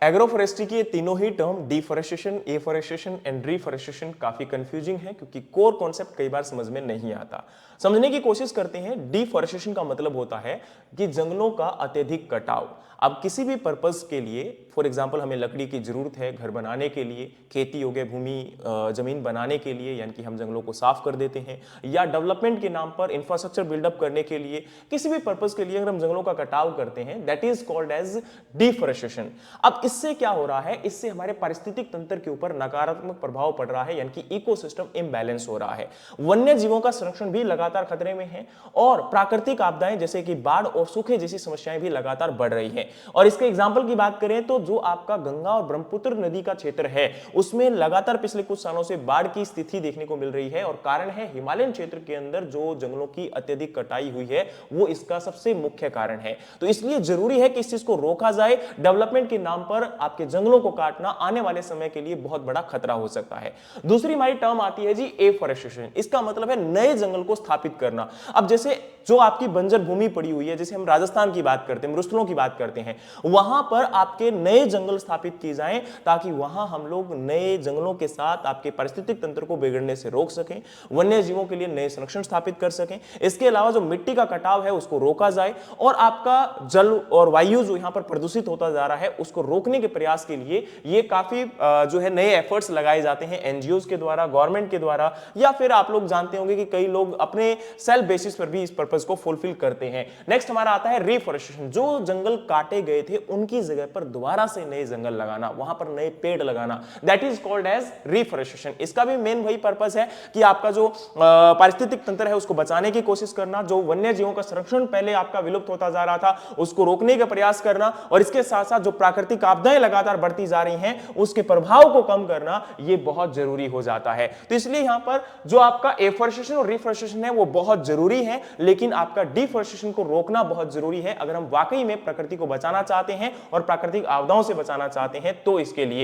Agroforestry की ये तीनों ही टर्म डिफोरेस्टेशन, एफोरेस्टेशन एंड रीफोरेस्टेशन काफी कंफ्यूजिंग है क्योंकि कोर कॉन्सेप्ट कई बार समझ में नहीं आता। समझने की कोशिश करते हैं। डिफोरेस्टेशन का मतलब होता है कि जंगलों का अत्यधिक कटाव। अब किसी भी पर्पस के लिए, फॉर एग्जांपल हमें लकड़ी की जरूरत है घर बनाने के लिए, खेती योग्य भूमि जमीन बनाने के लिए, यानी कि हम जंगलों को साफ कर देते हैं, या डेवलपमेंट के नाम पर इंफ्रास्ट्रक्चर बिल्डअप करने के लिए, किसी भी पर्पस के लिए अगर हम जंगलों का कटाव करते हैं, that is called as deforestation. अब इससे क्या हो रहा है, इससे हमारे पारिस्थितिक तंत्र के ऊपर नकारात्मक प्रभाव पड़ रहा है, यानी कि इकोसिस्टम इम्बैलेंस हो रहा है। वन्य जीवों का संरक्षण भी लगातार खतरे में है और प्राकृतिक आपदाएं जैसे कि बाढ़ और सूखे जैसी समस्याएं भी लगातार बढ़ रही हैं। और इसके एग्जाम्पल की बात करें तो जो आपका गंगा और ब्रह्मपुत्र नदी का क्षेत्र है उसमें लगातार पिछले कुछ सालों से बाढ़ की स्थिति देखने को मिल रही है और कारण है हिमालयन क्षेत्र के अंदर जो जंगलों की अत्यधिक कटाई हुई है, वो इसका सबसे मुख्य कारण है। तो इसलिए जरूरी है कि इस चीज को रोका जाए। डेवलपमेंट के नाम पर आपके जंगलों को काटना आने वाले समय के लिए बहुत बड़ा खतरा हो सकता है। दूसरी हमारी टर्म आती है जी एफोरेस्टेशन। इसका मतलब है नए जंगल को स्थापित करना। अब जैसे जो आपकी बंजर भूमि पड़ी हुई है, जैसे हम राजस्थान की बात करते हैं, मरुस्थलों की बात करते हैं, वहां पर आपके नए जंगल स्थापित किए जाएं ताकि वहां हम लोग नए जंगलों के साथ आपके पारिस्थितिक तंत्र को बिगड़ने से रोक सकें, वन्य जीवों के लिए नए संरक्षण स्थापित कर सकें। इसके अलावा जो मिट्टी का कटाव है उसको रोका जाए और आपका जल और वायु जो यहां पर प्रदूषित होता जा रहा है उसको रोकने के प्रयास के लिए ये काफी जो है नए एफर्ट्स लगाए जाते हैं एनजीओज के द्वारा, गवर्नमेंट के द्वारा, या फिर आप लोग जानते होंगे कि कई लोग अपने सेल्फ बेसिस पर भी इस पर्पस को फुलफिल करते हैं। नेक्स्ट हमारा आता है रिफॉरेस्टेशन। जो जंगल काटे गए थे उनकी जगह पर दोबारा से नए जंगल लगाना, वहां पर नए पेड़ लगाना, that is called as reforestation. इसका भी मेन वही पर्पस है कि आपका जो पारिस्थितिक तंत्र है उसको बचाने की कोशिश करना, जो वन्य जीवों का संरक्षण पहले आपका विलुप्त होता जा रहा था उसको रोकने का प्रयास करना, और इसके साथ साथ जो प्राकृतिक आपदाएं लगातार बढ़ती जा रही हैं उसके प्रभाव को कम करना, ये बहुत जरूरी हो जाता है। तो इसलिए यहां पर जो आपका एफोरेस्टेशन और रिफॉरेस्टेशन है वो बहुत जरूरी है, लेकिन आपका डिफॉरेस्टेशन को रोकना बहुत जरूरी है अगर हम वाकई में प्रकृति को बचाना चाहते हैं और प्राकृतिक आपदाओं से बचाना चाहते हैं तो इसके लिए